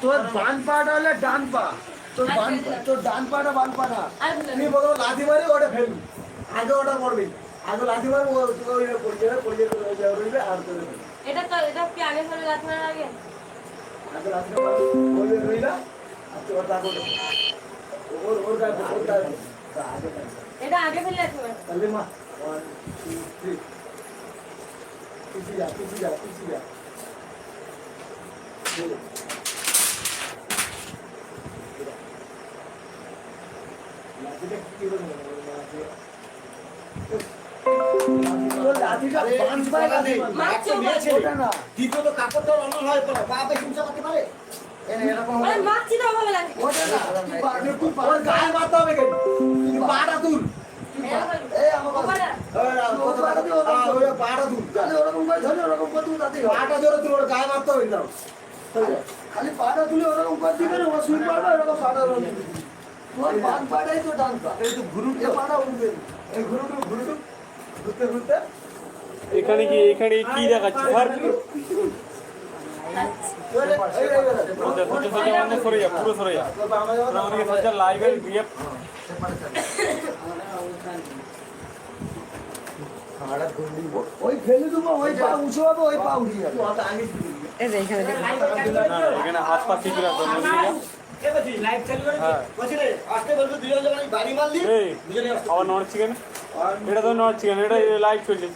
তোর বান পাটা হলে ডান পা, তোর ডান পাটা বান পা না। তুই প্রথমে লাথি মারি ওটা ফেলবি, আগে ওটা করবি, আগে লাথি মারি পড়বে আর তোর এটা কি আগে ফেলে লাথি মারার আগে? আগে লাথি মারি রইলা আর তোর তা করবে ওর গায়ে এটা আগে ফেলে লাথি মার। তাহলে মা 1 2 3 পিছি যা লাঠিটা কি করে লাঠিটা পাঁচ পায় লাঠি ওটা না দ্বিতীয়ত কাপড় তো অন্য হয় তো পা বেশি উঁচা করতে পারে এরকম আরে মারছি তো ভাবে লাগে ওটা না তুই গায়ে মারতে হবে কেন তুই পাটা তুল এই আমার পাটা পাটা তুল ওরকম করে ধরে ওরকম করে তুল তাতে পাটা ধরে তুল ওর গায়ে মারতে হবে না খালি পাটা তুলে ওরকম করে দিবে না ও শুই পারবে ওরকম পাটা ধরে তোর বাম পাটাই তো ডান পা এই তো ঘুরুতে পাটা উঠবে এই ঘুরুতে ঘুরতে এখানে কি দেখাচ্ছে স্যার সরে যা পুরো সরে যা আমাদেরকে সজ্জা লাইভের বিয়ে ওই ফেলে দেবো ওই পা উঁচু হবে ওই পা উঠে যাবে এখানে হাত পা ঠিক রাখো আবার নড়ছি কেন এটা তো নড়ছি কেন এটা লাইভ চলছে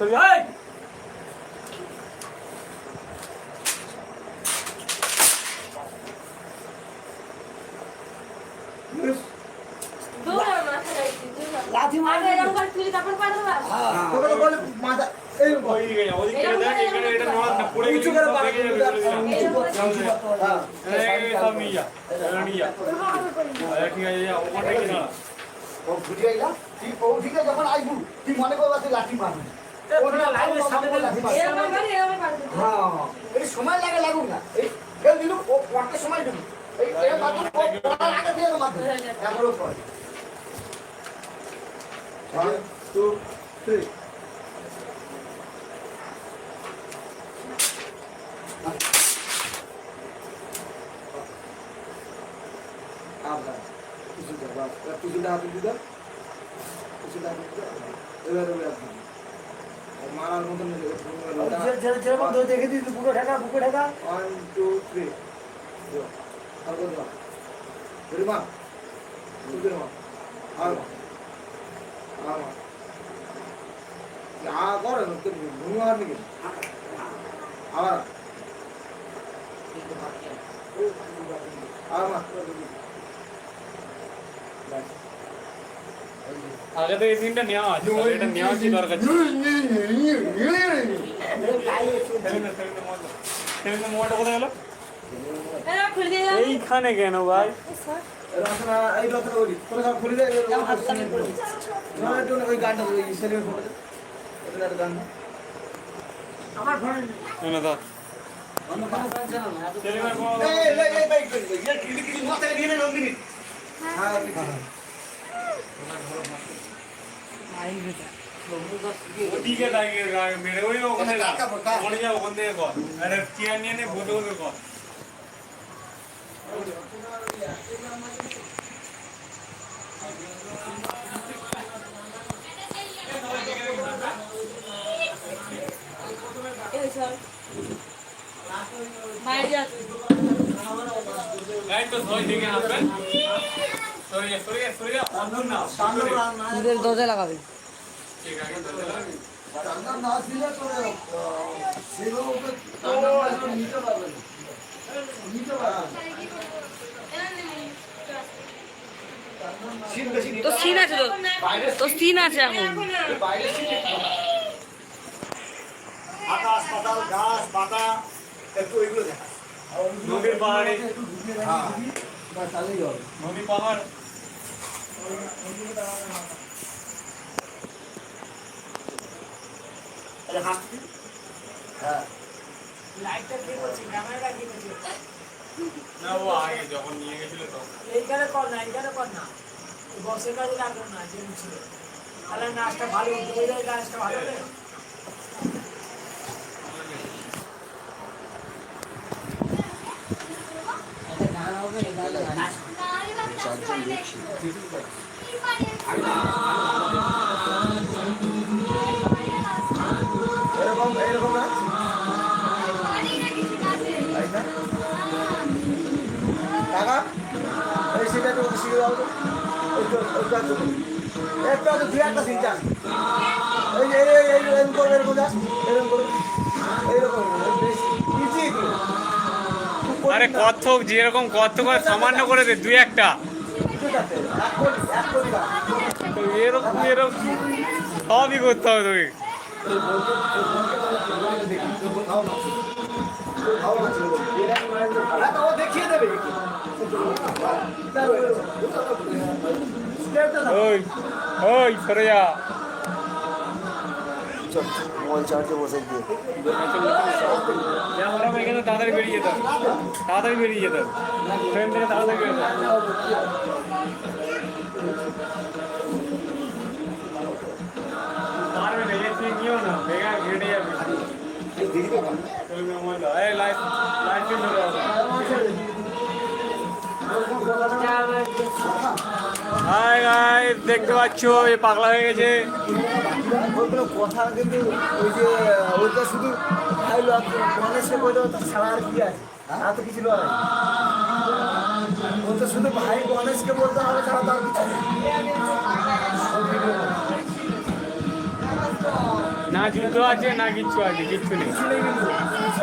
লাঠি মারবে এরকম করে তুলি তারপর পাড়া দেবা। তোকে তো বলে মাথা এই ওদিকে দেখ এখানে এটা নড়া না পড়ে গেছে উঁচু করে পাড়া সব নিয়ে যা নিয়ে যা ঠিক আছে যা ওখানে কি না ও বুঝে আইলা তুই পৌঁছিকে যখন আইবু তুই মনে করবা তুই লাঠি মারবি ওটা লাইভের সামনে লাঠি মারবি এরকম করে পাড়া দেবা। হ্যাঁ এই সময় লাগুক না এই দিলু ও পড়তে সময় দিলু এই মাত্র পড়ার আগে দিয়ে মাত্র এমনও পড়ে 1 2 3 আবার কিছু দাও কিছু দাও এবারে মারার মতন যেরকম দেখে দিস বুকে ঢাকা 1 2 3 আর কত মা তুই মা আর যা করে ভূমি আর নাকি আবার আগে তো এই সিনটা নেওয়া আছে এটা নেওয়া কি দরকার ছিল মোবাইলটা কোথায় গেল এরা খুলে দিয়ে দাও। এইখানে কেন ভাই এই রকম বলি তোরা সব খুলে দে ওই গানটা সেলিমের ফোনে ওটা একটা গান আমার ফোনে না দা অন্য কোনো গান জানা না সেলিমের এই বাইক করে ইয়া কিলি মাথায় নিয়ে নে নন্দিনী হ্যাঁ ওদিকে দাঁড়িয়ে মেরে ওই ওখানে মনে যা ওখান থেকে কর আরে চেয়ার নিয়ে নে বসে বসে কর এই সর বাইরে যা তুই। রাইট তো সবাই দিকে আসবেন সরে যা অন্ধ না দরজা লাগাবে ঠিক আছে চান্দা না দিলে তো সেগুলো নিতে পারবে তো সিন আছে তো সিন আছে এখন আকাশ পাতাল গাছ পাতা একটু ওইগুলো দেখা নদীর পাহাড়ে তাহলেই হবে নদী পাহাড় হ্যাঁ না ও আগে যখন নিয়ে গেছিল তখন এইখানে কর না বসের কাজে লাগলো না যে ছিল তাহলে নাচটা ভালো হতো ওই নাচটা ভালো হবে এরকম এরকম না টাকা এই সেটা তো শিখে দাও তো একটু আছে দুই একটা তিন চার এই যে এরকম করবে এরকম যা এরকম করবে এইরকম ইজি আরে কত্থক যেরকম কত্থক করে সামান্য করে দে দুই একটা তো এরকম এরকম সবই করতে হবে তোকে দেখিয়ে দেবে ওই ওই সরে যা মোবাইল চার্জে বসে দিয়ে এখানে তাড়াতাড়ি বেরিয়ে যেত তাড়াতাড়ি বেরিয়ে যেত ট্রেন থেকে তাড়াতাড়ি বেরিয়ে যেত পারবে না এ তুই নিও না বেগা ঘেটে যাবে চলবে মোবাইল এই লাইট লাইট চেঞ্জ হয়ে যাবে হাই গাইস দেখতে পাচ্ছ এ পাগলা হয়ে গেছে ওইগুলো কথা কিন্তু ওই যে ওইটা শুধু খাইলো গণেশকে বলতে ছাড়া আর কি আছে আর তো কিছু নয় ও তো শুধু ভাই গণেশকে বলতে হবে ছাড়া তার কিছু নেই। না যুদ্ধ আছে না কিচ্ছু আছে কিচ্ছু নেই কিছু নেই কিন্তু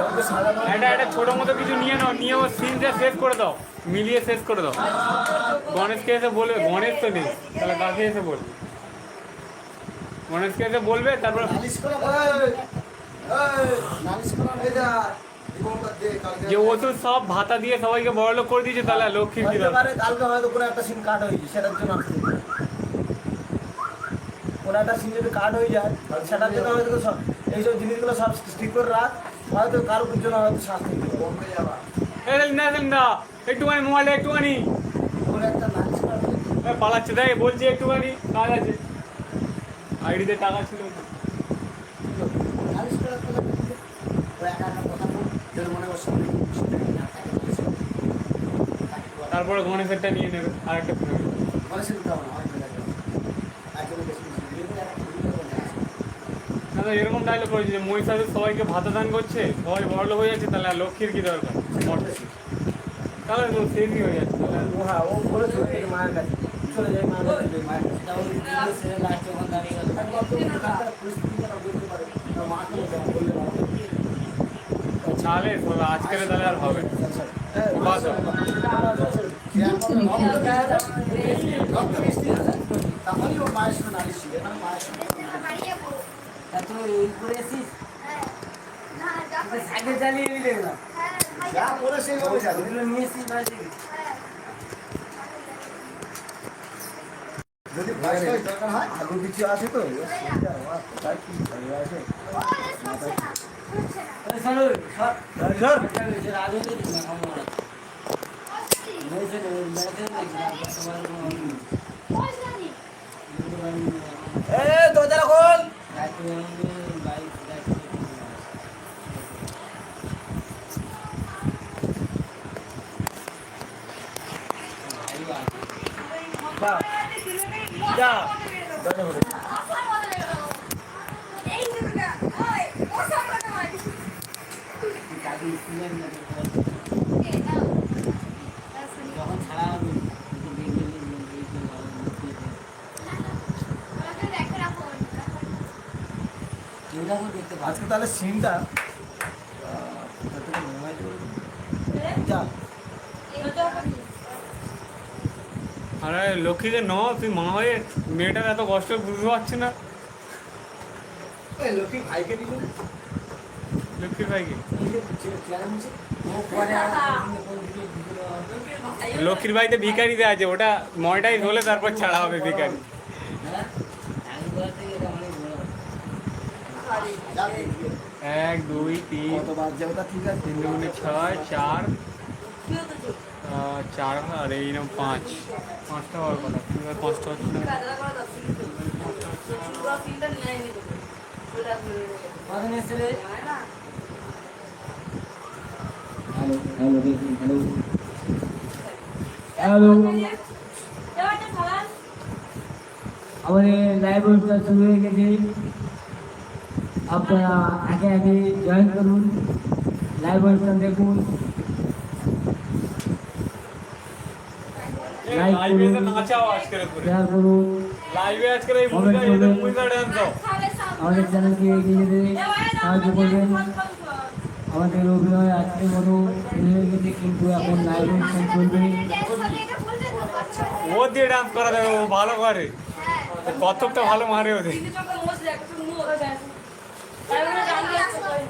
ওকে সাধারণ একটা ছোট মতো কিছু নিয়ে নাও নিয়ে ও সিনটা শেষ করে দাও মিলিয়ে শেষ করে দাও গণেশকে এসে বলবে গণেশ তো নেই তাহলে কাকে এসে বলবে গণেশকে এসে বলবে তারপর নালিশ করা নালিশ করা হয়ে যায় জীবনটা দে কালকে যে ও তো সব ভাতা দিয়ে সবাইকে বড়লোক করে দিয়েছে তাহলে লক্ষ্মীর কি হতে দরকার পারে কালকে হয়তো কোনো একটা সিম কাট হয়েছে সেটার জন্য আসতে পারে। কোনো একটা সিম যদি কাট হয়ে যায় সেটার জন্য হয়তো সব এইসব জিনিসগুলো সব ঠিক করে রাখ হয়তো কারোর জন্য হয়তো শাস্তি দিবে কমবে যাবা না একটুখানি মোবাইলে একটুখানি কোনো একটা নালিশ করা পালাচ্ছে দেখ বলছি একটুখানি কাজ আছে আইডিতে টাকা ছিল নালিশ করা তো ওই একা একা কথা বল যেন মনে করছে তারপরে গণেশেরটা নিয়ে নেবে আরেকটা ফোন মানুষের কথা না হয় একজনের বেশি না তো এরকম ডায়লগ করেছে যে মহিষাসুর সবাইকে ভাতা দান করছে সবাই বড়লোক হয়ে যাচ্ছে তাহলে আর লক্ষ্মীর কি দরকার মরতেছি তাহলে তো সেমই হয়ে যাচ্ছে তাহলে আর- ও হ্যাঁ ও বলেছিল যে মায়ের কাছে চলে যায় মায়ের কাছে মায়ের কাছে একবার তো তার পরিস্থিতিটা বলতে পারে তার মাকে বললে ভালো তাহলে আজকের তাহলে আর হবে না। বাস হবে। তাহলেই ও মায়ের সাথে নালিশ শিখে মানে মায়ের সাথে যা করে সেইভাবে যাবে যদি ভাষায় দরকার হয় আলু কিছু আছে তো কোথায় কি আছে দরজা খোল যা দরজা খোল আজকে তাহলে সিমটা যা আরে লক্ষ্মীকে ন তুই মা হয়ে মেয়েটার এত কষ্ট বুঝতে পারছি না লক্ষ্মী ভাইকে দিল লক্ষ্মীর ভাইকে লক্ষ্মীর বাড়িতে ভিখারি দেওয়া আছে ওটা ময়টাই হলে তারপর ছাড়া হবে ভিখারি এক দুই তিন কতবার যাবে তা ঠিক আছে তিন দুগুণে ছয় চার চার আর এই নাম পাঁচ পাঁচটা হওয়ার কথা এবার পাঁচটা হচ্ছে না হ্যালো এবারটা খালাস। আমাদের লাইভ অনুষ্ঠান শুরু হয়ে গেছে আপনারা আগে আগে জয়েন করুন লাইভ অনুষ্ঠান দেখুন লাইক লাইভে করুন নাচাও আজকের করে শেয়ার করুন লাইভে আজকের এই Comment মুভিটা করবেন। মুভিটা ডান্স দাও খাবে সামনে। আমাদের চ্যানেলকে এগিয়ে যেতে সাহায্য করবেন আমাদের অভিনয় আজকের মতো শুরু হয়ে গেছে কিন্তু এখন লাইভ অনুষ্ঠান চলবে ও দিয়ে ডান্স করা যাবে ও ভালো করে ও কত্থকটা ভালো মারে ওদের কিন্তু চোখে মোজ দেখ, একটু মুখ দেখ। তারপরে গান গাইছে কই।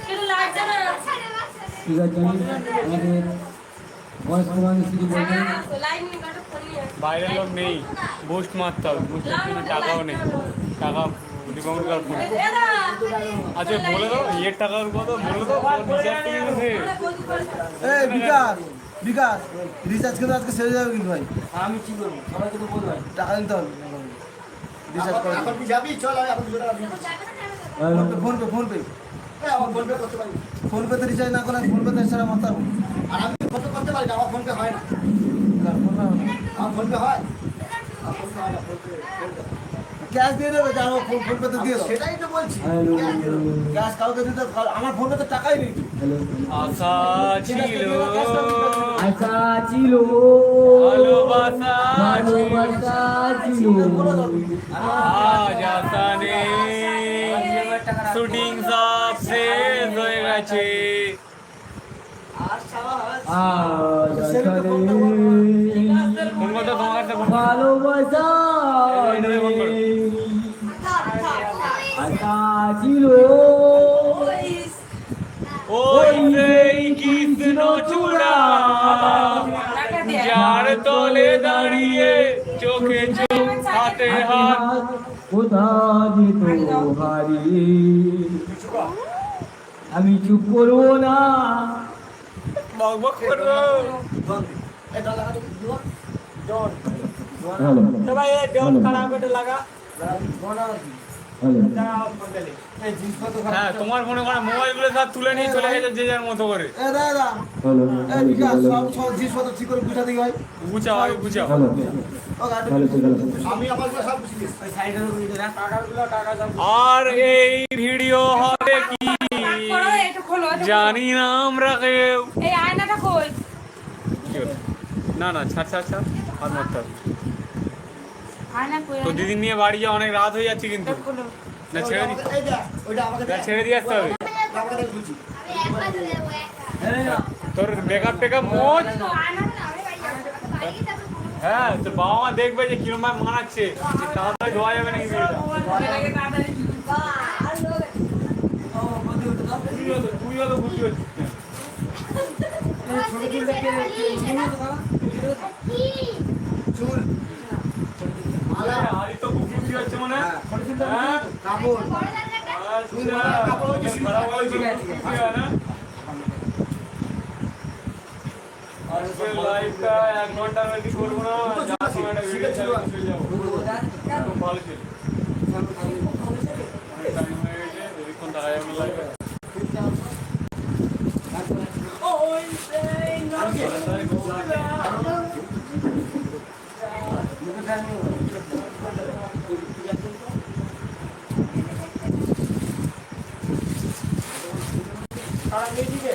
কিন্তু লাগছে না। ঠিক আছে আমাদের বয়স প্রমাণ কিছু বলবেন লাইন নিয়ে কাটো ফোন নিয়ে। বাইরের লোক নেই বুস্ট মারতে হবে বুস্টের জন্য টাকাও নেই টাকা ডিমাউন্ট কার ফোন এদা। আচ্ছা বলে দাও ইয়ের টাকা কত বলে দাও নিচের থেকে গেছে এই বিকাশ বিকাশ রিচার্জ কিন্তু আজকে শেষ হয়ে যাবে কিন্তু ভাই আমি কি করবো সবাইকে তো বলবেন টাকা দিতে হবে রিচার্জ করে এখন কি যাবি চল আমি এখন দুটো টাকা দিয়ে দিচ্ছি। ফোন পে ফোন পে আমার ফোন পে করতে পারি ফোন পেতে রিচার্জ না করে ফোন পেতে ছাড়া মারতে পারবো আর আমি ফোন পে করতে পারি না, আমার ফোন পে হয় না আমার ফোন পে হয় আমার ফোন পে হয় না ফোন পে ক্যাশ দিয়ে দেবে যে আমার ফোন পেতে দিয়ে দাও সেটাই তো বলছি হ্যালো ক্যাশ কাউকে দিতে আমার ফোন পেতে টাকাই নেই হ্যালো আশা ছিল আশা ছিল ভালোবাসা ভালোবাসা ছিল আজ আশা নেই শুটিং সব শেষ হয়ে গেছে আজ আশা নেই কোন কথা তোমার কাছে কোন ভালোবাসা নেই আশা ছিল ওই সেই কৃষ্ণ চূড়া যার তলে দাঁড়িয়ে চোখে চোখ হাতে হাত কোথা যেত হারিয়ে আমি চুপ করবো না বকবক করবো এটা লাগা তো জন হ্যালো ভাই এই ডন খারাপ করে লাগা হ্যালো হ্যাঁ তোমার মনে করে মোবাইল গুলো সব তুলে নিয়ে চলে গেছে যে যার মতো করে এ দাদা হ্যালো এই বিকাশ সব সব জিনিসপত্র ঠিক করে বুঝা দিই ভাই গুছাও আগে গুছাও হ্যালো ও গাড়ি হ্যালো ঠিক আছে আমি আমার গুলো সব বুঝিয়ে দিচ্ছি আর এই ভিডিও হবে কি খোলো, একটু খোলো, একটু খোলো। জানি না আমরা কেউ এই আয়নাটা কই? কি হলো? না না ছাড় ছাড় ছাড় হাত মারতে হবে আয়না কই? তো দিদি নিয়ে বাড়ি যা অনেক রাত হয়ে যাচ্ছে কিন্তু খোলো। না ছেড়ে দি এই দেখ ওইটা আমাকে না ছেড়ে দিয়ে আসতে হবে আমাকে দেখ বুঝি তোর মেকআপ টেকআপ মোজ তো আয়নাটা না, হ্যাঁ তোর বাবা মা দেখবে যে কিরম ভাবে মানাচ্ছে যে তাড়াতাড়ি ধোয়া যাবে নাকি তুইও তো বুদ্ধি হচ্ছে চুল মালা আরে তো খুব বুদ্ধি হচ্ছে মনে হয় হ্যাঁ কাপড় লাইভটা 1 ঘন্টার বেশি করবো না যা সময় একটা ভিডিও চলে যাবো ভালো ছিল টাইম হয়ে গেছে বেশিক্ষণ দেখা যাবে না লাইভে খারাপ নিয়ে দিবে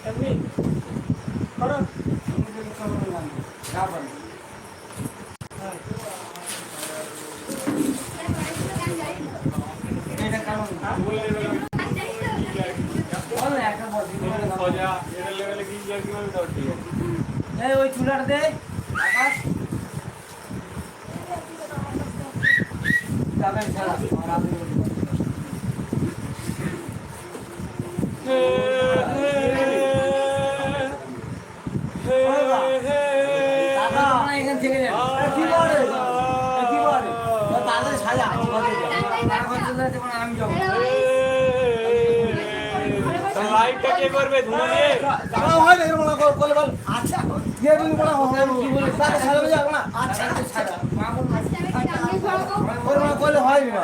এমনি করো সোজা এর লেভেলে কি আর কি হবে তাও ঠিক আছে এই ওই চুলাটা দে আকাশ যাবেন ছাড়া আর আপনি এখান থেকে কি বলে কি বলে তাড়াতাড়ি সাজা আমি যাবো লাইভটা কে করবে ধুনো দিয়ে হয় না এরকম করলে বল আচ্ছা কে বলি বলা হয় কি বলে তাকে ছাড়বে যাবে না আচ্ছা ওর মানে করলে হয় না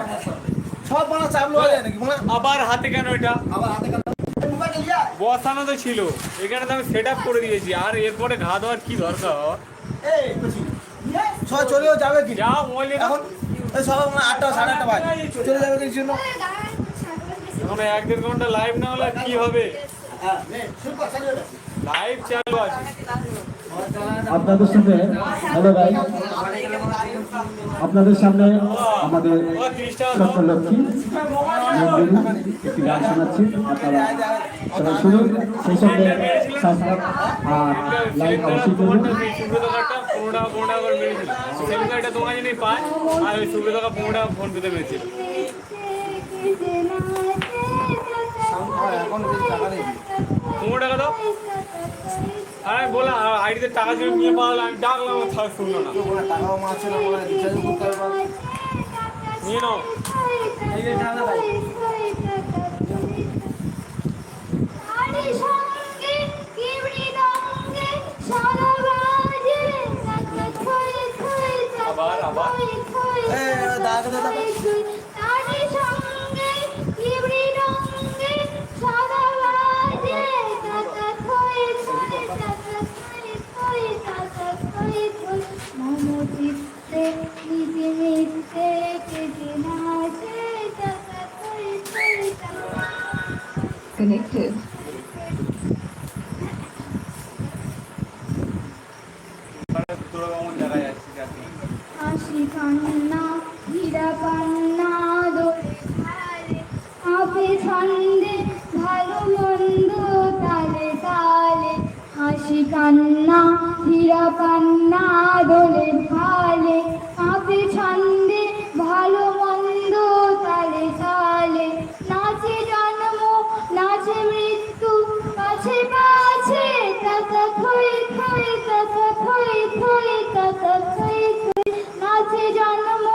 সব বানা চাপলো হয়ে যায় নাকি মানে আবার হাতে কেন এটা আবার হাতে কাটা মোবাইল নিয়ে বসানো তো ছিল, এখানে তো আমি সেট আপ করে দিয়েছি, আর এরপরে ঘা দেওয়ার কি দরকার? এই সবাই চলেও যাবে কি যা মোবাইল এখন এই সবাই 8টা 8:30 বাজে চলে যাবে কি জন্য? এখন 1-1.5 ঘন্টা লাইভ না হলে কি হবে? হ্যাঁ শুরু কর চালিয়ে দে। লাইভ চালু আছে। আপনাদের সামনে হ্যালো গাইস, আপনাদের সামনে আমাদের ও 30 টাকা ছোট্ট লক্ষ্মী মন্দির একটি গান শোনাচ্ছি, আপনারা সবাই শুনুন, সেই সঙ্গে সাবস্ক্রাইব আর লাইক অবশ্যই করবেন। সুব্রত কার্ডটা 15 টাকা করে মেরেছিল, সেম কার্ডটা দোকানে নেই পায়, আর ওই সুব্রত কার্ড 15 টাকা ফোন পেতে মেরেছিল। এখন বেশি টাকা নেই 15 টাকা দাও। আর আমি বললাম আইডিতে টাকা ছিল নিয়ে পাওয়া, আমি ডাকলাম থাক শুনলো না। বলে টাকাও মারছে না বলে রিচার্জ করতে পারবে নিয়ে নাও। এই যে টাকা ভাই আবার এই দাদা দাদা Connected. তোরা কেমন দেখা যাচ্ছে যাতে হাসি কান্না হীরা পান্না দোলে ধারে আপে ছন্দে ভালো মন্দ তালে তালে হাসি কান্না হীরা পান্না দোলে ভালে আপে ছন্দে ভালো মন্দ তালে তালে নাচে জন্ম নাচে মৃত্যু কাছে কাছে তাতা থই থই তাতা থই থই তাতা থই থই নাচে জন্ম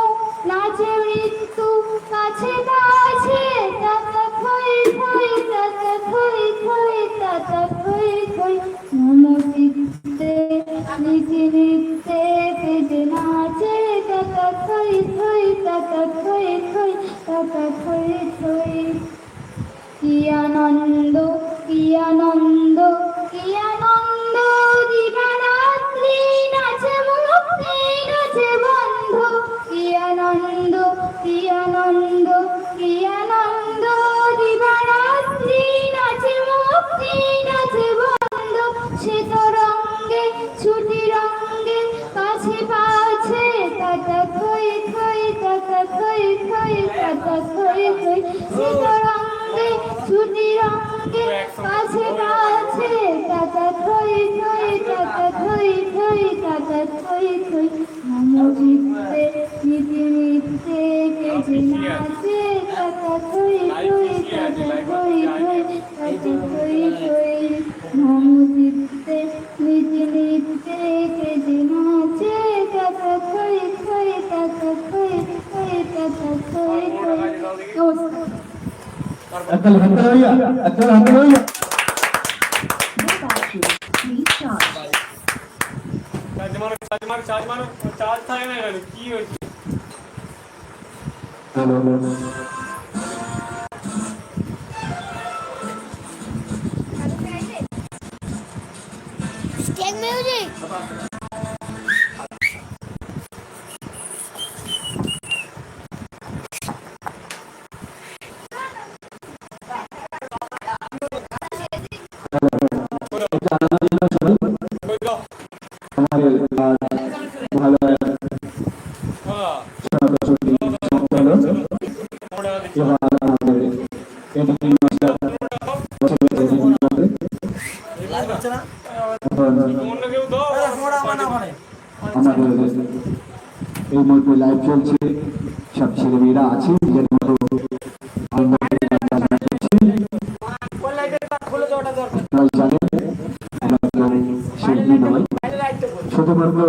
নাচে মৃত্যু কাছে কাছে তাতা থই থই তাতা থই থই তাতা থই থই মম চিত্তে নিচে নিত্যে পেটে নাচে তাতা থই থই তাতা থই থই তাতা থই থই কি আনন্দ কি আনন্দ কি আনন্দ দিবারাত্রি নাচে মুক্তি নাচে বন্ধ কি আনন্দ কি আনন্দ কি আনন্দ দিবারাত্রি নাচে মুক্তি নাচে বন্ধ সে তো রঙ্গে ছুটি রঙ্গে কাছে পাছে তাতা থই থই তাতা থই থই তাতা থই থই সে তো রঙ্গে ছুটি রঙ্গে কাছে কাছে তাতা থই থই তাতা থই থই তাতা থই থই মম চিত্তে নিতে নিতে কেটে নাচে তাতা থই থই তাতা থই থই তাতা থই থই মম চিত্তে নিতে নিতে কেটে নাচে তাতা থই থই তাতা থই থই তাতা থই থই নমস্কার একটা হাতে লইয়া একটা হাতে লইয়া চার্জ মারো চার্জ থাকে না কেন, কি হয়েছে? music. আমাদের ভালো এবার আমাদের এডিটিং মাস্টার লাইভ হচ্ছে না অন্য কেউ দাও। আমাদের এই মুহূর্তে লাইভ চলছে, সব ছেলেমেয়েরা আছে নিজের মতো শিল্পী নয়, শুধুমাত্র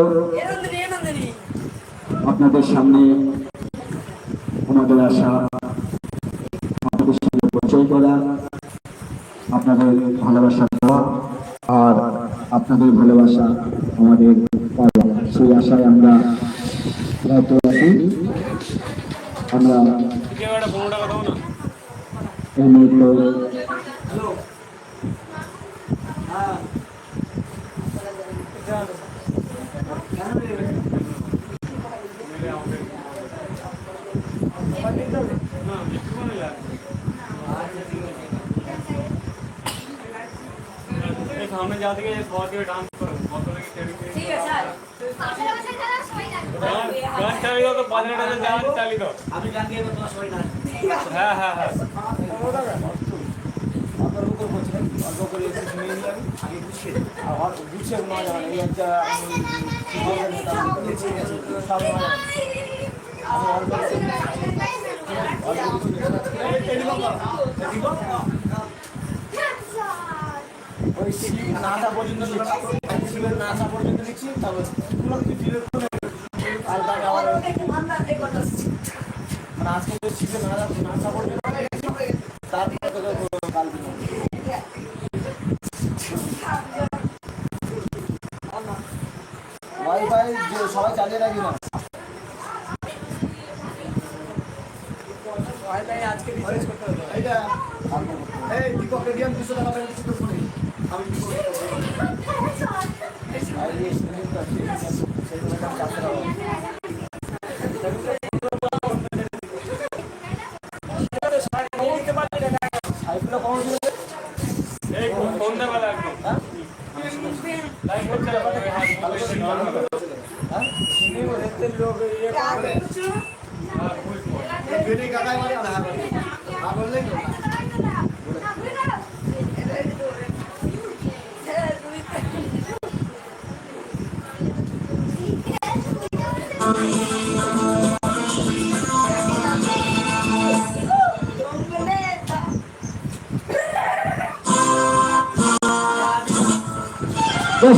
আপনাদের সামনে আমাদের আশা, আপনাদের সঙ্গে পরিচয় করা, আপনাদের ভালোবাসা দেওয়া আর আপনাদের ভালোবাসা আমাদের পাওয়া, সেই আশায় আমরা রাত আছি। আমরা কেউ একটা 15 টাকা দাও না। এই মুহূর্তে সামনে যা থেকে সবার দিকে ডান্স করো কত থেকে ঠিক আছে আর গান চালিয়ে দাও তো বাজনা টাজনা গান চালিয়ে দাও আমি গান গেয়ে তোমার সবাই না হ্যাঁ হ্যাঁ হ্যাঁ আপনার উপর বলছি নাকি অল্প করে একটু শুনে নিই আমি আগে গুছিয়ে দিই। আর গুছিয়ে নেওয়া যাবে না এই একটা কি বলবেন এটা সব নেওয়া যাবে না। আমি অল্প করে অল্প কিছু ওই শিব না আসা পর্যন্ত লিখছি শিবের না আসা পর্যন্ত লিখছি তারপর পুরো কিছু ডিলেট করে আর তাকে আবার মানে আজকে তো শিবের না আসা পর্যন্ত তারপরে তোকে কাল দিন ওয়াইফাই যে সবাই চালিয়ে রাখি না আজকে রিচার্জ করতে হবে এইটা এই দীপক রেডিয়াম 200 টাকা পেয়ে দিচ্ছি তো ফোনে আমি সাইকেলটা কম ছিল এই সন্ধ্যাবেলা একদম লাইভ করতে হবে বেরি কাকাই মারি না বললে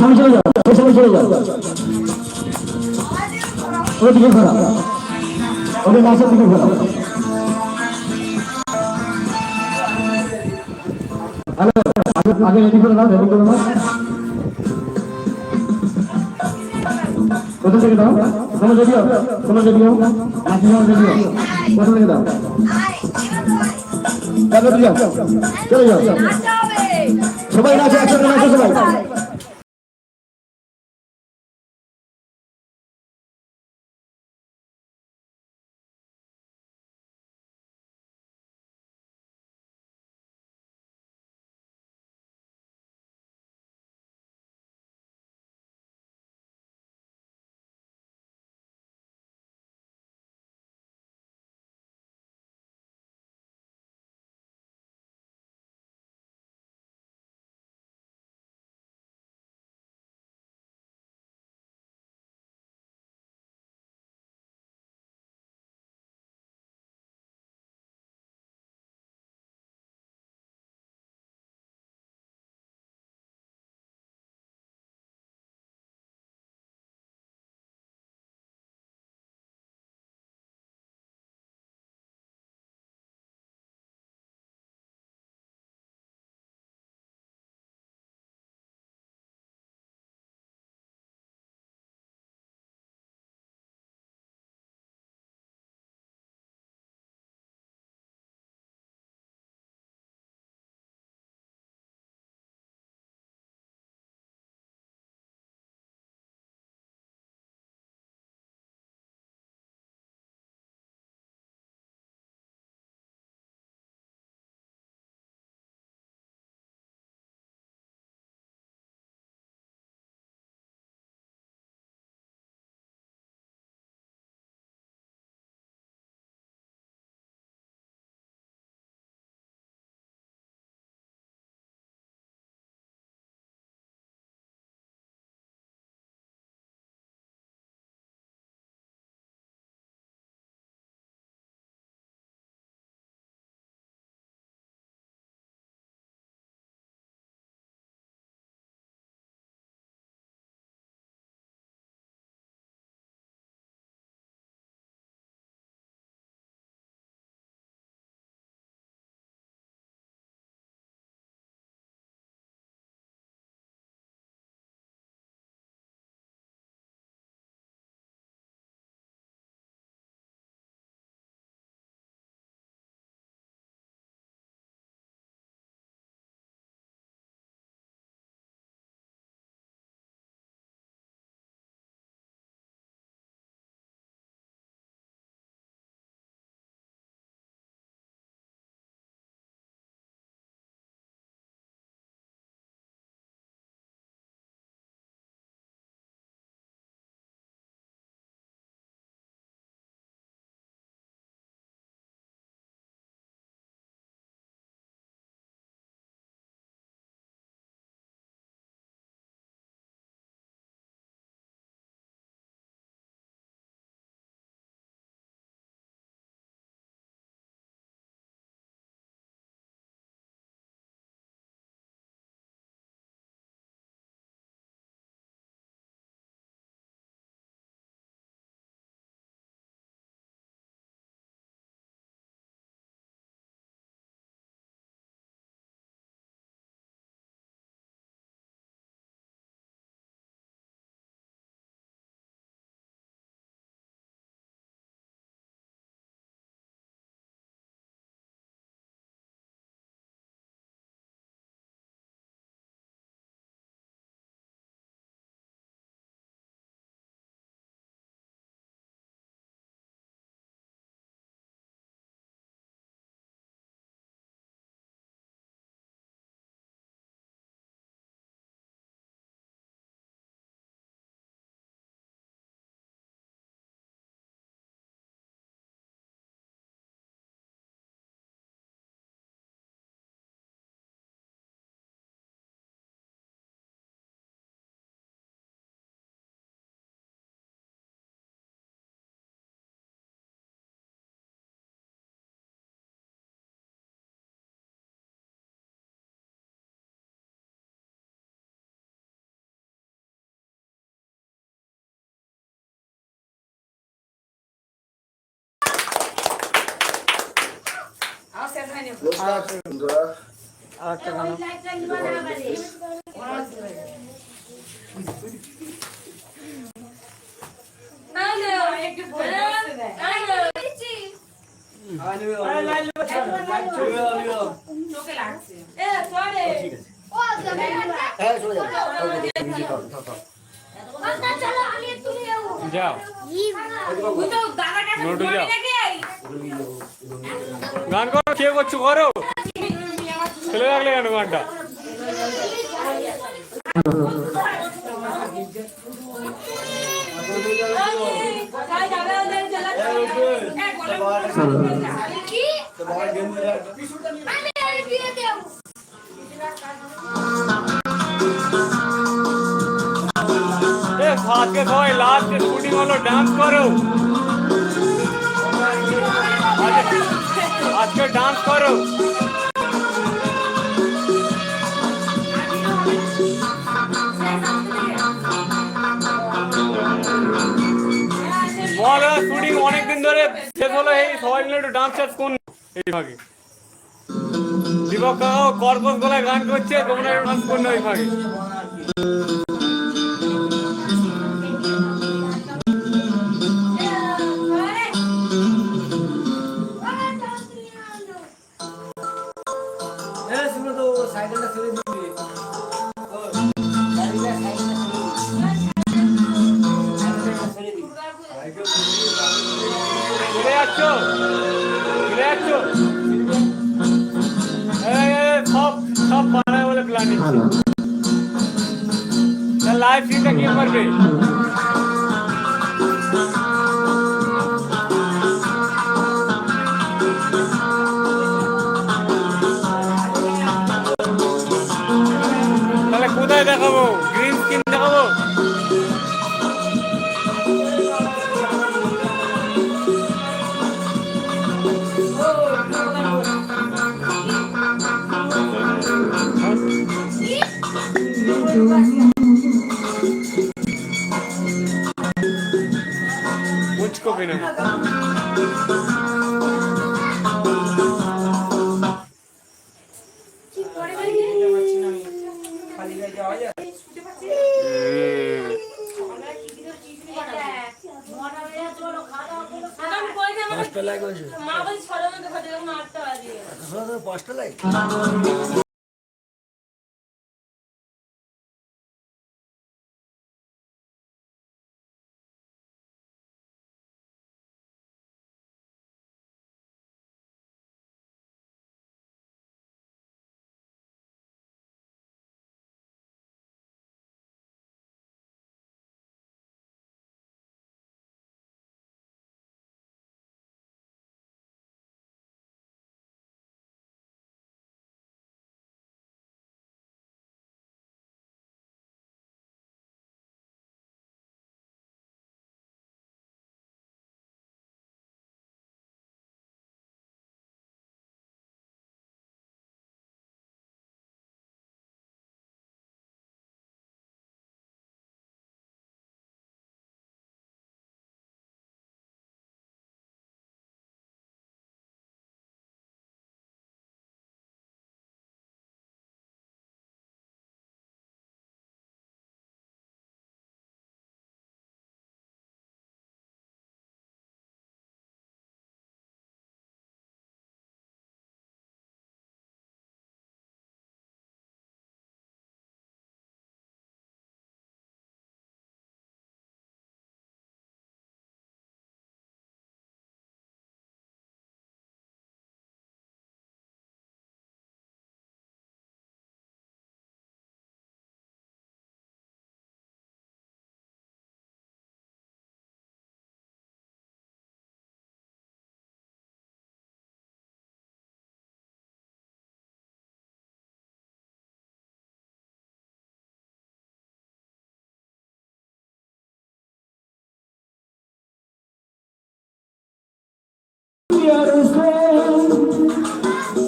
সামনে চলে যাও সামনে চলে যাও ওদিকে ঘোরা ওদের নাচের দিকে ঘোরা হ্যালো আগে রেডি করে নাও কোথা থেকে দাও কোনো রেডি হোক রেডি হোক কোথা থেকে দাও চলে যাও সবাই নাচে একসাথে নাচো সবাই আর একটা গান চোখে লাগছে হ্যাঁ চলে যাও যাও নোটু যাও গান করো কে করছো করো ফেলে রাখলে কেন গানটা আজকে সবাই লাস্ট শুটিং হলো ডান্স করো আজকে ডান্স করো বল শুটিং অনেকদিন ধরে শেষ হলো এই সবাই মিলে একটু ডান্স টান্স করুন এই ভাগে দীপক কাকাও কর্কশ গলায় গান করছে তোমরা একটু ডান্স করুন ওই ভাগে সব বানায় বলে প্ল্যানিং লাইভ ফিডটা কি করবে তাহলে কোথায় দেখাবো গ্রিন স্ক্রিন দেখাবো मुझको भी नहीं পাঁচটা লাইট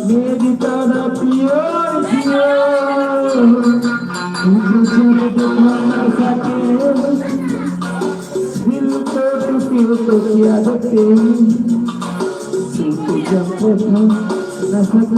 मेरी तरह प्योर दिल को टूटी तो क्या रखे जब न सके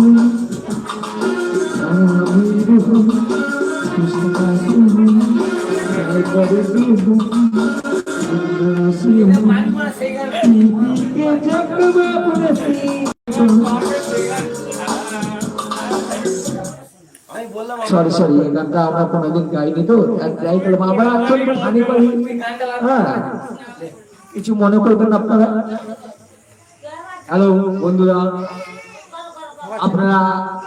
সরি সরি এই গানটা আমরা কোনোদিন গাইনি তো ট্রাই করলাম আমরা অ্যাকচুয়ালি ফানি করি। হ্যাঁ, কিছু মনে করবেন আপনারা। হ্যালো বন্ধুরা, আপনারা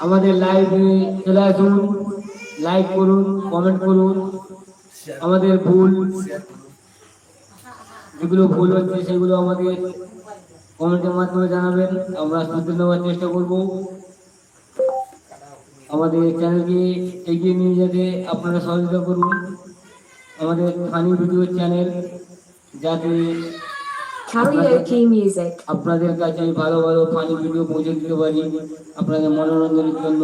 আমাদের লাইভে চলে আসুন, লাইক করুন, কমেন্ট করুন। আমাদের ভুল যেগুলো ভুল হচ্ছে সেগুলো আমাদের কমেন্টের মাধ্যমে জানাবেন, আমরা শুধরে নেওয়ার চেষ্টা করব। আমাদের চ্যানেলকে এগিয়ে নিয়ে যেতে আপনারা সহযোগিতা করুন। আমাদের ফানি ভিডিও চ্যানেল, যাতে Karaoke music. আপনাদের কাছে ভালো ভালো ফানি ভিডিও পৌঁছে দিতে পারি আপনাদের মনোরঞ্জনের জন্য।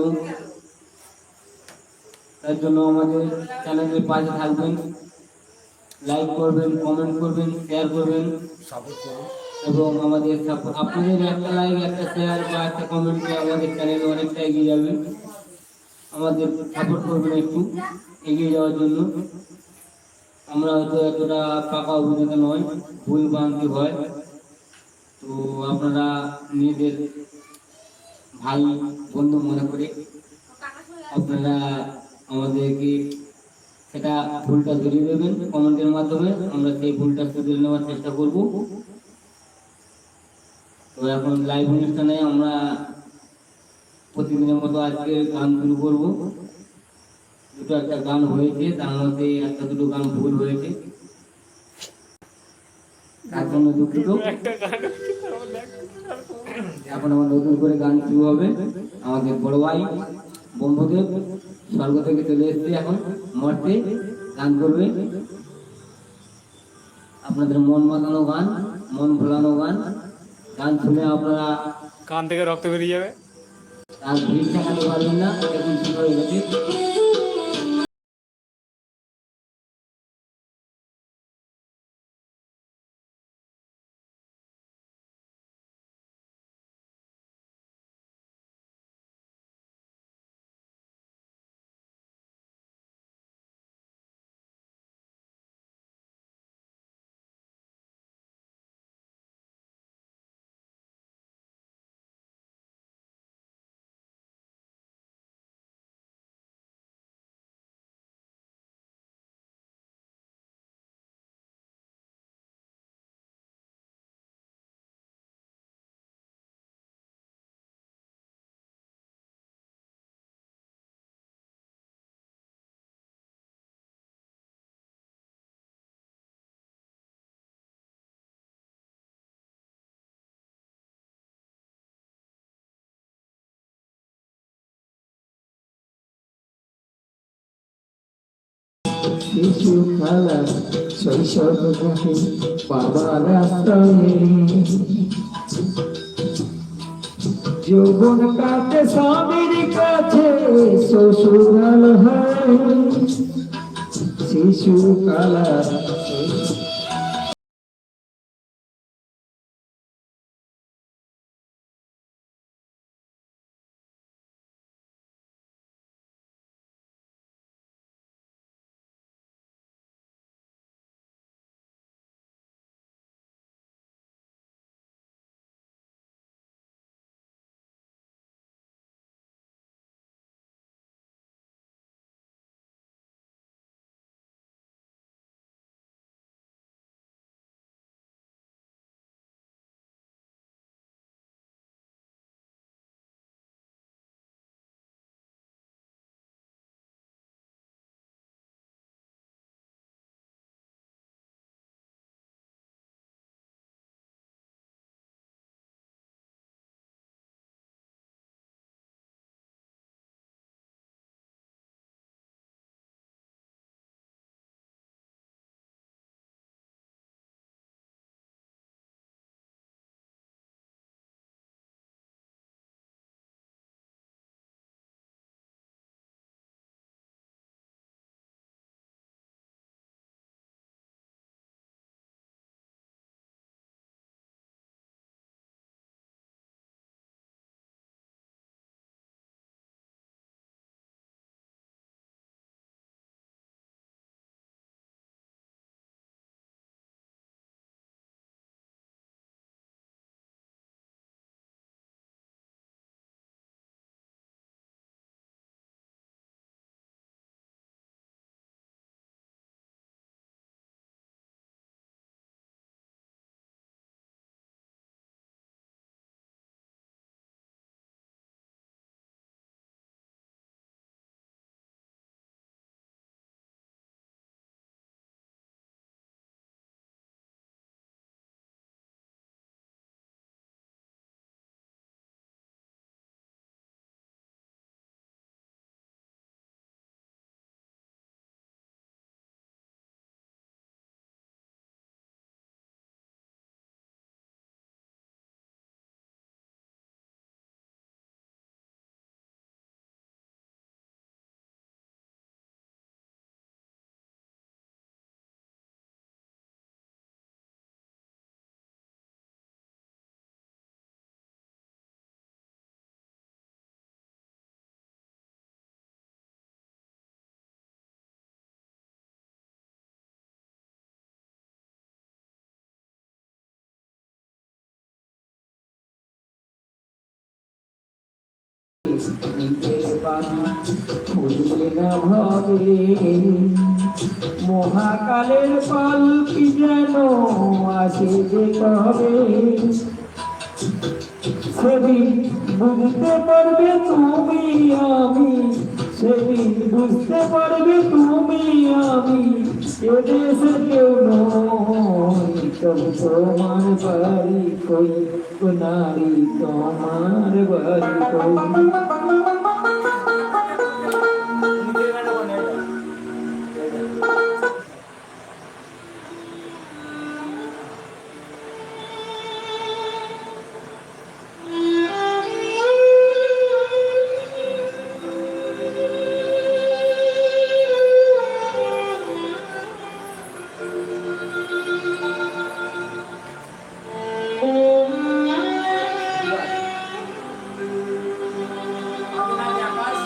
তার জন্য আমাদের চ্যানেলের পাশে থাকবেন, লাইক করবেন, কমেন্ট করবেন, শেয়ার করবেন এবং আমাদের আপনাদের একটা লাইক, একটা শেয়ার বা একটা কমেন্টে আমাদের চ্যানেল অনেকটা এগিয়ে যাবে। আমাদের সাপোর্ট করবেন একটু এগিয়ে যাওয়ার জন্য। আমরা হয়তো এতটা পাকা অভিজ্ঞতা নয়, ভুল ভ্রান্তি হয়, তো আপনারা নিজেদের ভাই বন্ধু মনে করে আপনারা আমাদেরকে সেটা ভুলটা ধরিয়ে দেবেন কমেন্টের মাধ্যমে, আমরা সেই ভুলটা শুধরে নেওয়ার চেষ্টা করব। তো এখন লাইভ অনুষ্ঠানে আমরা প্রতিদিনের মতো আজকে গান শুরু করবো। দুটো একটা গান হয়েছে, তার মধ্যে একটা দুটো গান ভুল হয়েছে, তার জন্য দুঃখিত। এখন আমার নতুন করে গান শুরু হবে। আমাদের বড় ভাই ব্রহ্মদেব স্বর্গ থেকে চলে এসেছে, এখন মর্তে গান করবে। আপনাদের মন মাতানো গান, মন ভোলানো গান, গান শুনে আপনারা কান থেকে রক্ত বেরিয়ে যাবে। আর ভিড় ঠেকাতে পারবেন না, এখন শুরু হয়ে গেছে। শিশুকালা শৈশব থেকে বাবার আশ্রয়ে যৌবন কাটে স্বামীর কাছে শ্বশুরাল হয় শিশুকালা নিজের বাণী খুলবে না ভবে মহাকালের পালকি যেন আসে যে কবে সেদিন বুঝতে পারবে তুমি আমি সেদিন বুঝতে পারবে তুমি আমি এদেশের কেউ নয় তবু তোমার বাড়ি কই গো নারী তোমার বাড়ি কই নিজের গানে বলে এটা। আপনার আকাশ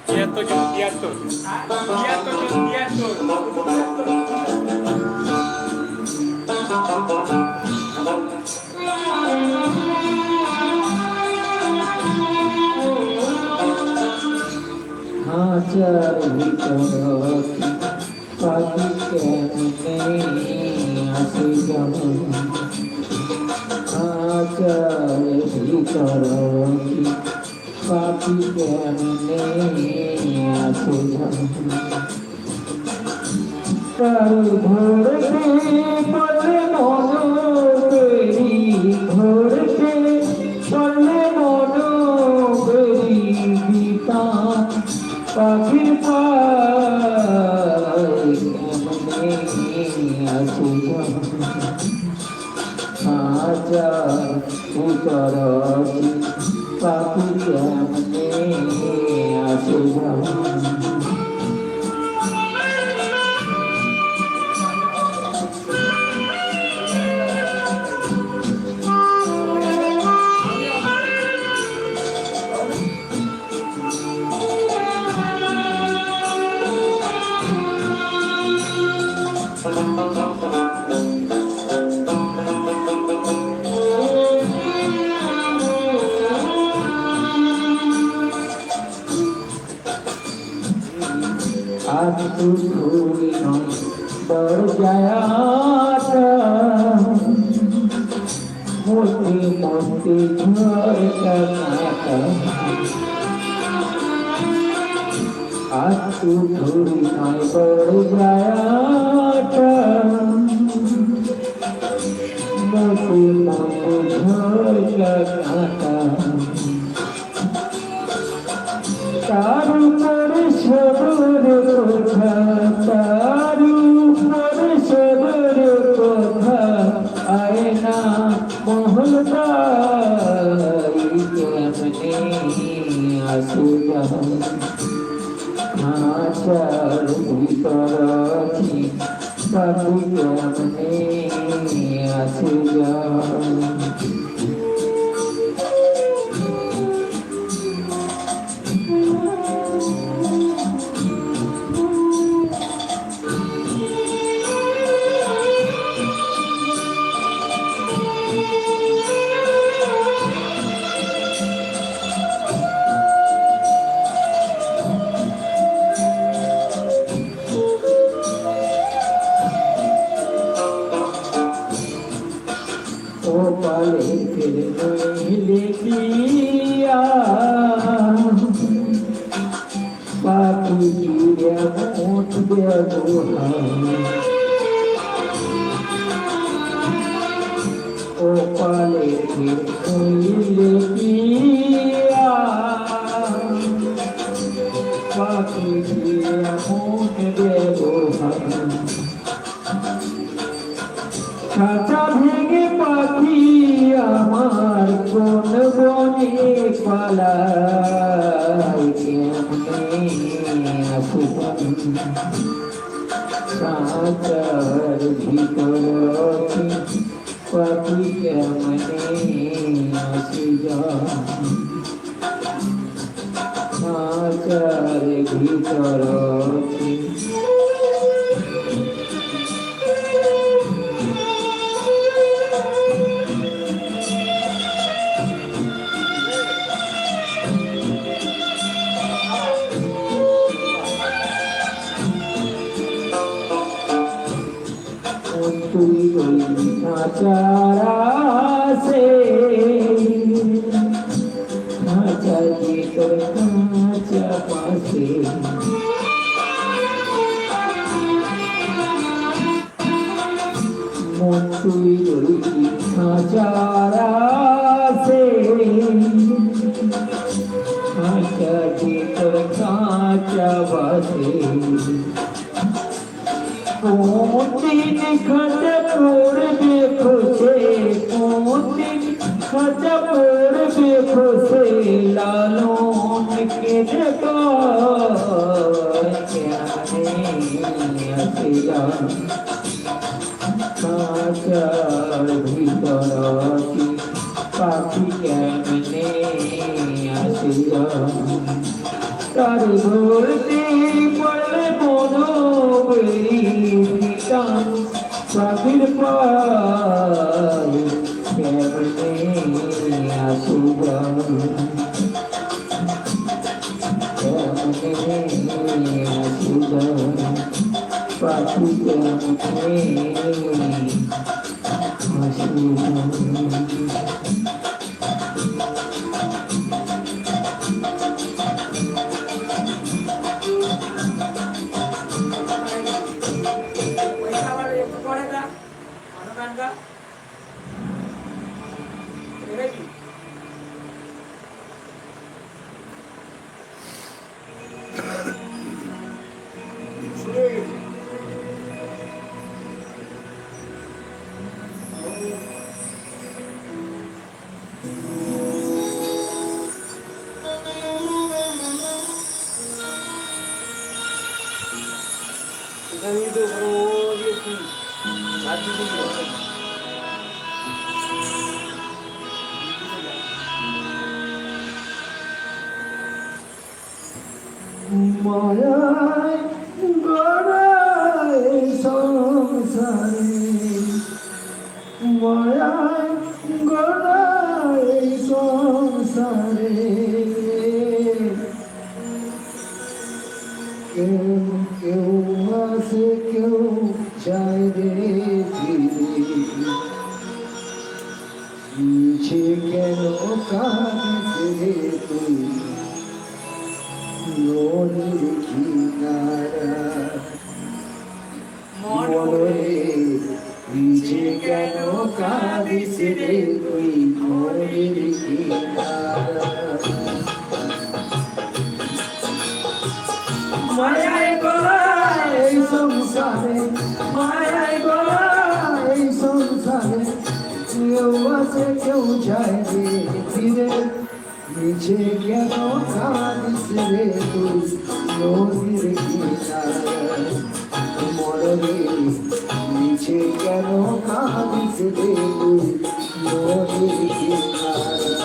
তিয়াত্তর জন তিয়াত্তর হাজার ভিতর পাখি কেমনে আসে যেমন হাজার ভিতর পাখি কেমনে আসে যেমন কারো ঘোরতে বলে মনোগরি ঘোরতে বলে মনোগরি গীতা পাখির পায় কেমনে আসে হাজার উতর পাখি কেমনে আসে আজ তো ভুলি নয় দরজাটা মোটে মোটে ঝড়টা কাটা আজ তো ভুলি নয় দরজাটা মোটে মোটে ঝড়টা কাটা তার উপরে সদর কথা তার উপরে সদর কথা আয়না মহলদাই কেমনে আসে হাজার ভিতর পাখি কেমনে আসে ও পালে নইলে দিয়া পাখি দিয়া মোট ও পালে নইলে দিয়া পাখি দিয়া মোট ব্যবহার খাঁচা ভেঙে পাখি আমার কোন বনে পালায় কেমনে আসে খাঁচার ভিতর পাখি কেমনে আসে খাঁচার ভিতর খাঁচারা সে খাঁচা ভিতর কাঁচা পাশে মন তুই রইলি খাঁচারা সে খাঁচা ভিতর কাঁচা বাসে কোন দিন খাঁচা পড়বে খসে কোন দিন খাঁচা পড়বে খসে লালন কেঁদে আসিলাম খাঁচার ভিতর পাখি কেমনে আসিলাম তার ধরতে পড়লে মনো বেরিতাম পাখির পায় কেমনে আসিলাম কেমনে আসিলাম পাখি কেমনে আসিলাম মায়ায় গড়ায় সংসারে মায়ায় গড়ায় সংসারে কেউ কেউ আসে কেউ যায় রে ফিরে কেন কাঁদিস রে তুই নদীর কিনারা মনে ভিজে কেন কাঁদিস রে তুই নদীর কিনারা মায়ায় গলায় এই সংসারে মায়ায় গলায় এই সংসারে কেউ আসে কেউ যায় রে ফিরে নিচে কেন কাঁদিস রে তুই নদীর কিনারায় মরবে নিচে কেন কাঁদিস রে তুই নদীর কিনারায়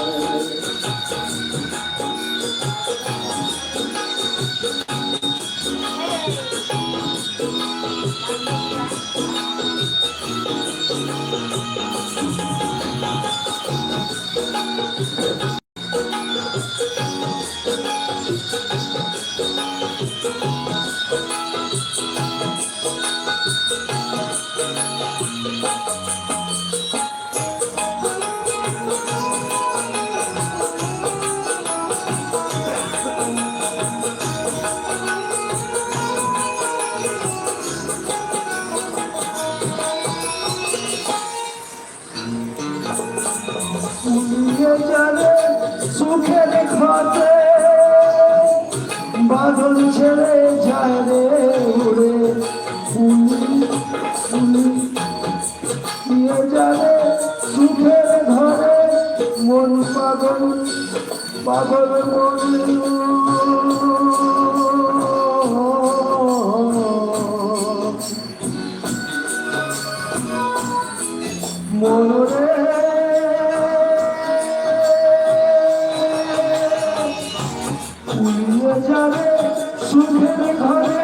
সুখের খতে বাদল ছেড়ে যায় রে উড়ে যারে সুখের ধরে মন পাগল পাগল মনরে উড়িয়ে যাবে সুখের ঘরে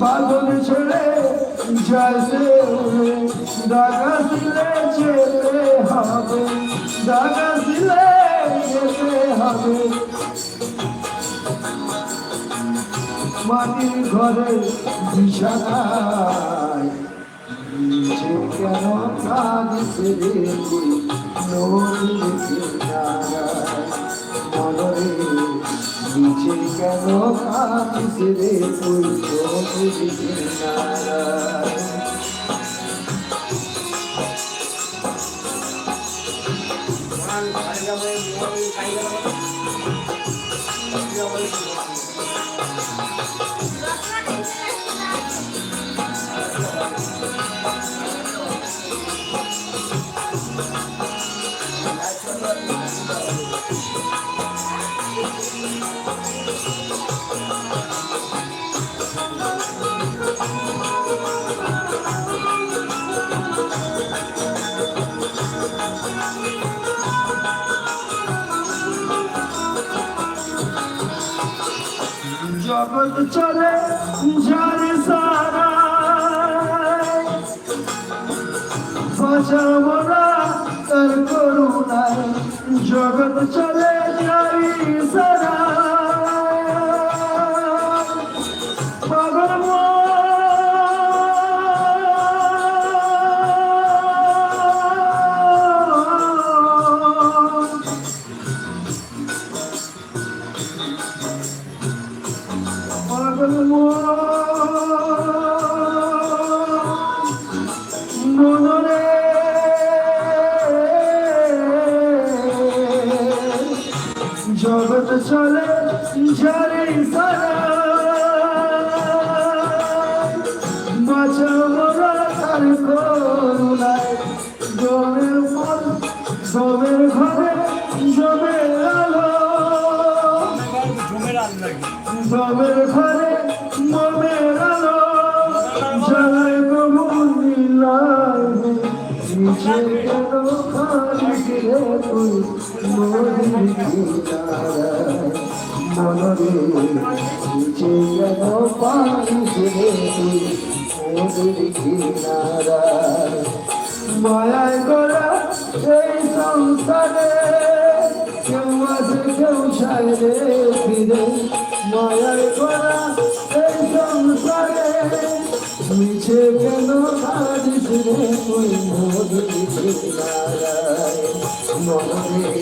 পাগল ছেড়ে যাইতে দাগা দিলে যেতে হবে দাগা দিলে যেতে হবে মাটির ঘরে বিছানায় নিচে কেন কাঁদিছে রে তুই নদীর কিনারায় মনরে নিচে কেন কাঁদিছে রে তুই নদীর কিনারায় জগৎ চলে যার সারা বাঁচাবো না তার করুণায় জগৎ চলে যার সারা পাগল মনরে জগৎ চলে যারে সারা বাঁচাবো তার করুণায় জমের ফল জমের ঘরে জমের আলো জমের ঘরে মমের আলো জ্বালায় প্রভু নীলায় নিচে কেন কাঁদিস রে তুই নদীর কিনারায় মনরে নিচে কেন কাঁদিস রে তুই নদীর কিনারায় মায়ায় গড়া এই সংসারে কেউ আছে কেউ চায় রে ফিরে মায়ায় গড়া এই সংসারে নিচে কেন কাঁদিস রে তুই নদীর কিনারায় মনরে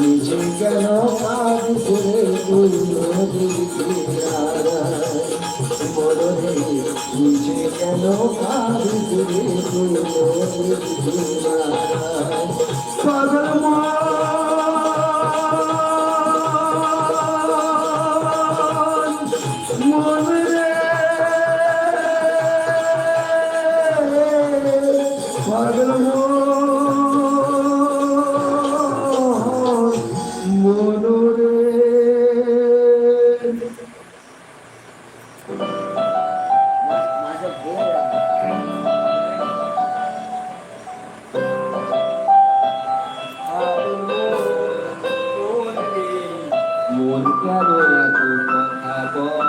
নিচে কেন কাঁদিস রে তুই নদীর কিনারায় মনরে নিচে কেন কাঁদিস রে তুই নদীর কিনারায় পাগল মন রে পাগল মন রে মন কেন এত কথা বল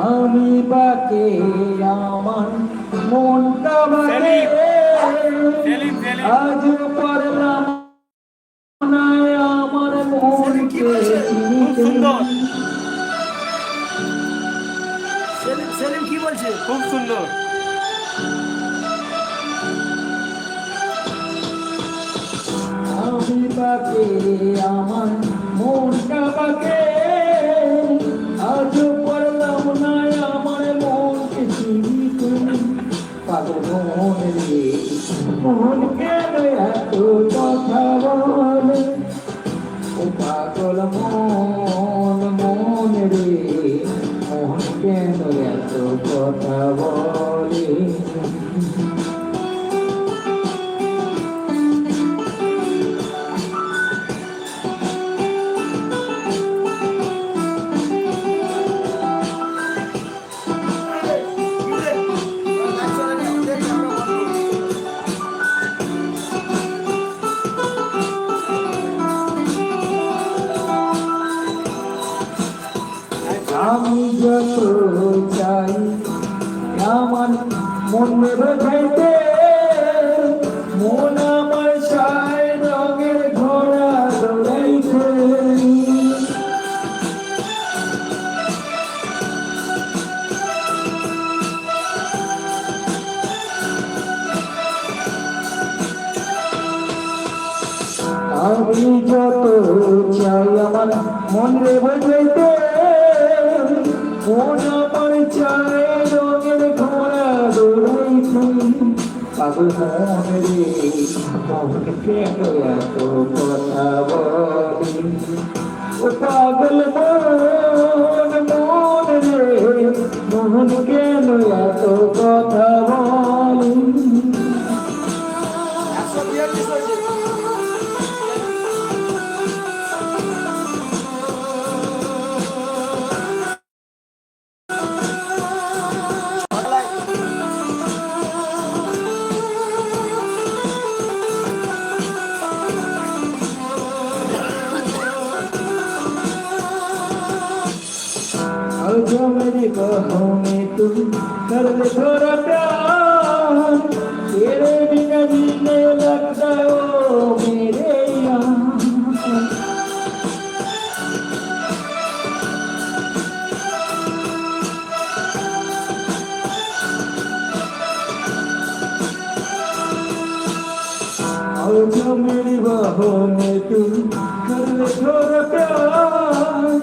আমি বাকে আমার মনটা বাকে আজ পারলাম না আমার মনকে চিনিতে সেলিম কি বলছে? খুব সুন্দর। আমি বাকে আমার মনটা বাকে আজ পারলাম না আমার মনকে চিনিতে পাগল মন রে মন কেন এত কথা বলে ও পাগল মন রে মন কেন এত কথা বলে আমি যত চাই আমার মন বোঝাইতে মন আমার ছায় রঙের ঘোড়া দৌড়াইছে আমি যত চাই আমার মন রে বোঝাইতে মন আমার চাই রঙের ঘোড়া দৌড়াইছে পাগল মন রে মন কেন এত কথা বলি ও পাগল মন রে মন কেন এত কথা বলি जो मेरी बाहों में तुम कर दे थोड़ा प्यार तेरे बिना जीने लगता ओ मेरे यार जो मेरी बाहों में तुम कर दे थोड़ा प्यार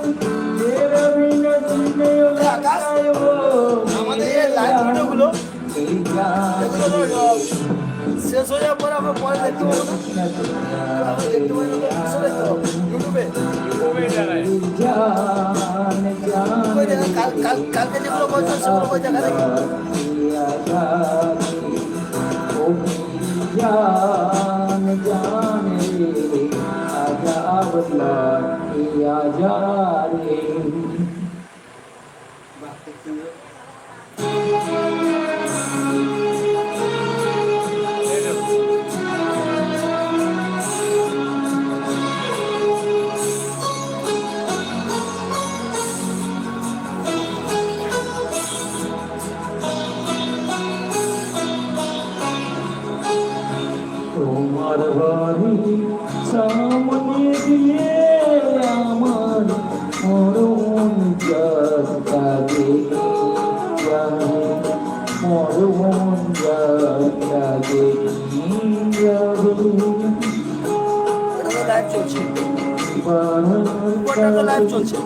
तेरे बिना जीने আকাশ আমাদের এই লাইভ ভিডিওগুলো শেষ হয়ে যাওয়ার পরে আমরা পরে দেখতে পাবো না আমরা দেখতে পাবো ইউটিউবে কালকে যেগুলো বলছো সেগুলো বই দেখা দেখি जान जाने आजा बदला आजा रे তোমার বাড়ি সামনে দিয়ে আমার মরণ যাত্রাকে জানে মরণ যাত্রাকে যাবে লাইভ চলছে লাইভ চলছে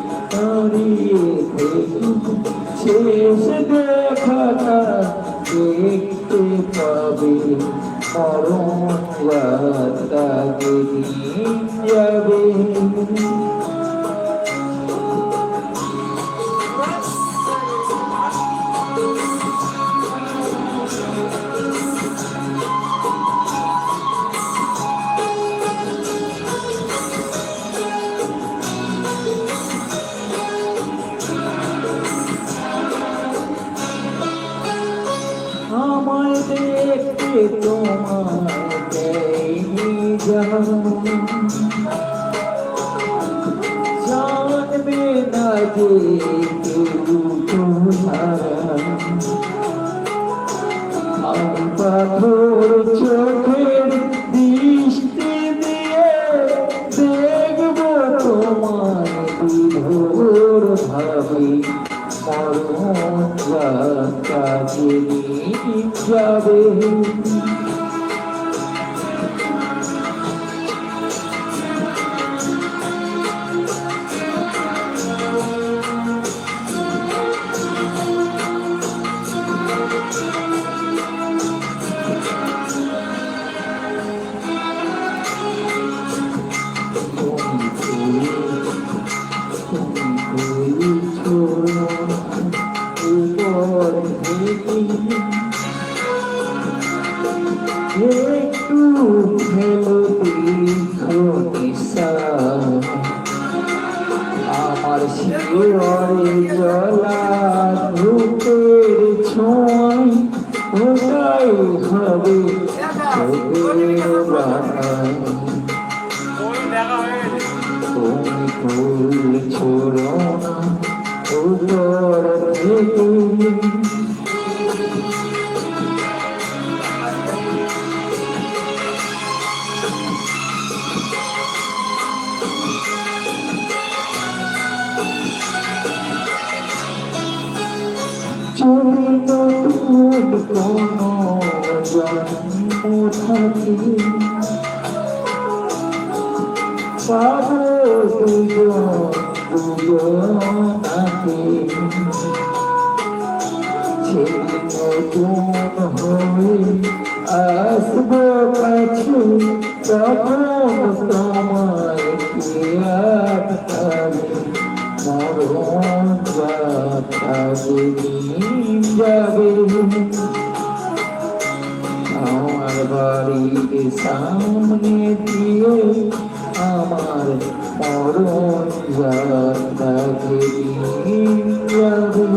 শেষ দেখাটা দেখতে পাবে মরণ যাত্রাকে যাবে আমায় দেখতে তোমার দেয়নি জানবে না যে আমি পাথর চোখের দৃষ্টি দিয়ে দেখবো তোমার বিভোর ভাবে মরণ যাত্রাকে যাবে একটু খেলো আমার শিরে জলা রূপের ছোঁয় ওটাই হবে তুমি ফুল ছোড়ো না উপর থেকে কোনো জন্ম থাকে পাবো দুজনাকে সেই নতুন হয়ে আসবো কাছে তখন তোমায় কে আটকাবে মরণ যাত্রা যেদিন যাবে আমার বাড়ির সামনে দিয়ে আমার মরণ যাত্রা যেদিন যাবে